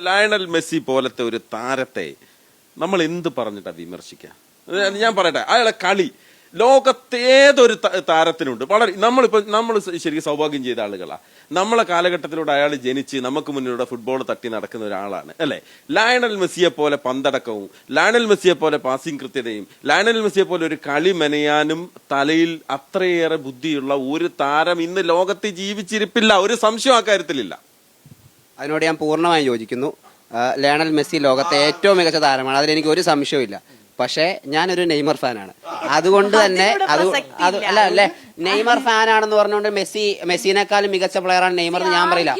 Lionel Messi പോലത്തെ ഒരു താരത്തെ നമ്മൾ എന്ത് പറഞ്ഞിട്ടാ വിമർശിക്കാം? ഞാൻ പറയട്ടെ, അയാളെ കളി ലോകത്തേതൊരു താരത്തിനുണ്ട്. വളരെ നമ്മൾ ശരിക്കും സൗഭാഗ്യം ചെയ്ത ആളുകളാ. നമ്മളെ കാലഘട്ടത്തിലൂടെ അയാൾ ജനിച്ച് നമുക്ക് മുന്നിലൂടെ ഫുട്ബോൾ തട്ടി നടക്കുന്ന ഒരാളാണ് അല്ലെ. ലയണൽ മെസ്സിയെ പോലെ പന്തടക്കവും, ലയണൽ മെസ്സിയെ പോലെ പാസിംഗ് കൃത്യതയും, ലയണൽ മെസ്സിയെ പോലെ ഒരു കളി മെനയാനും തലയിൽ അത്രയേറെ ബുദ്ധിയുള്ള ഒരു താരം ഇന്ന് ലോകത്ത് ജീവിച്ചിരിപ്പില്ല. ഒരു സംശയം ആ കാര്യത്തിലില്ല. അതിനോട് ഞാൻ പൂർണ്ണമായും യോജിക്കുന്നു. ലയണൽ മെസ്സി ലോകത്തെ ഏറ്റവും മികച്ച താരമാണ്, അതിലെനിക്ക് ഒരു സംശയവും. പക്ഷേ ഞാനൊരു നെയ്മർ ഫാനാണ്. അതുകൊണ്ട് തന്നെ അല്ലേ, നെയ്മർ ഫാനാണെന്ന് പറഞ്ഞുകൊണ്ട് മെസ്സിനേക്കാളും മികച്ച പ്ലെയറാണ് നെയ്മർ എന്ന് ഞാൻ പറയില്ല.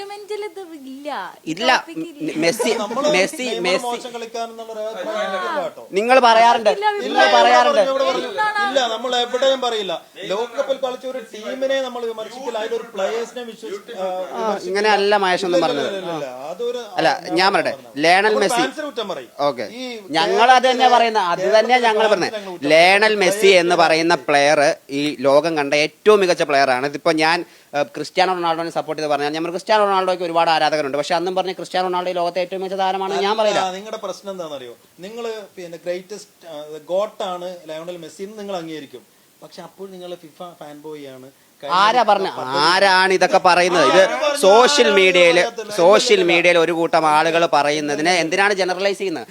ഇല്ല, മെസ്സി നിങ്ങൾ പറയാറുണ്ട് ഇല്ല, നമ്മൾ എവിടെയും പറയില്ല. ലോകകപ്പിൽ കളിച്ച ഒരു ടീമിനെ നമ്മൾ വിമർശിക്കില്ല, അതിലൊരു പ്ലേയേഴ്സിനെ ഇങ്ങനെ അല്ല മഹേഷ് ഒന്നും പറഞ്ഞത്. അല്ല, ഞാൻ പറയട്ടെ, ലയണൽ മെസ്സി ഓക്കെ, ഞങ്ങൾ അത് തന്നെ പറയുന്ന, അത് തന്നെയാ ഞങ്ങൾ പറഞ്ഞത്. ലയണൽ മെസ്സി എന്ന് പറയുന്ന പ്ലെയർ ഈ ലോകം കണ്ട ഏറ്റവും മികച്ച പ്ലെയർ ആണ്. ഇതിപ്പോ ഞാൻ ക്രിസ്ത്യാനോ റൊണാൾഡോനെ സപ്പോർട്ട് ചെയ്ത് പറഞ്ഞാൽ, നമ്മൾ ക്രിസ്ത്യാനോ റൊണാൾഡോയ്ക്ക് ഒരുപാട് ആരാധകരുണ്ട്, പക്ഷെ അന്നും പറഞ്ഞ് ക്രിസ്ത്യാനോ റൊണാൾഡോ ലോകത്തെ ഏറ്റവും മികച്ച താരമാണ് ഞാൻ പറയില്ല. നിങ്ങളുടെ പ്രശ്നം എന്താണെന്നറിയോ? നിങ്ങൾ പിന്നെ ഗ്രേറ്റസ്റ്റ് ഗോട്ടാണ് ലയണൽ മെസ്സി എന്ന് നിങ്ങൾ അംഗീകരിക്കും, പക്ഷെ അപ്പോൾ നിങ്ങൾ ഫിഫ ഫാൻ ബോയ് ആണ്. ആരാണ് ഇതൊക്കെ പറയുന്നത്? ഇത് സോഷ്യൽ മീഡിയയിൽ ഒരു കൂട്ടം ആളുകൾ പറയുന്നതിനെ എന്തിനാണ് ജനറലൈസ് ചെയ്യുന്നത്?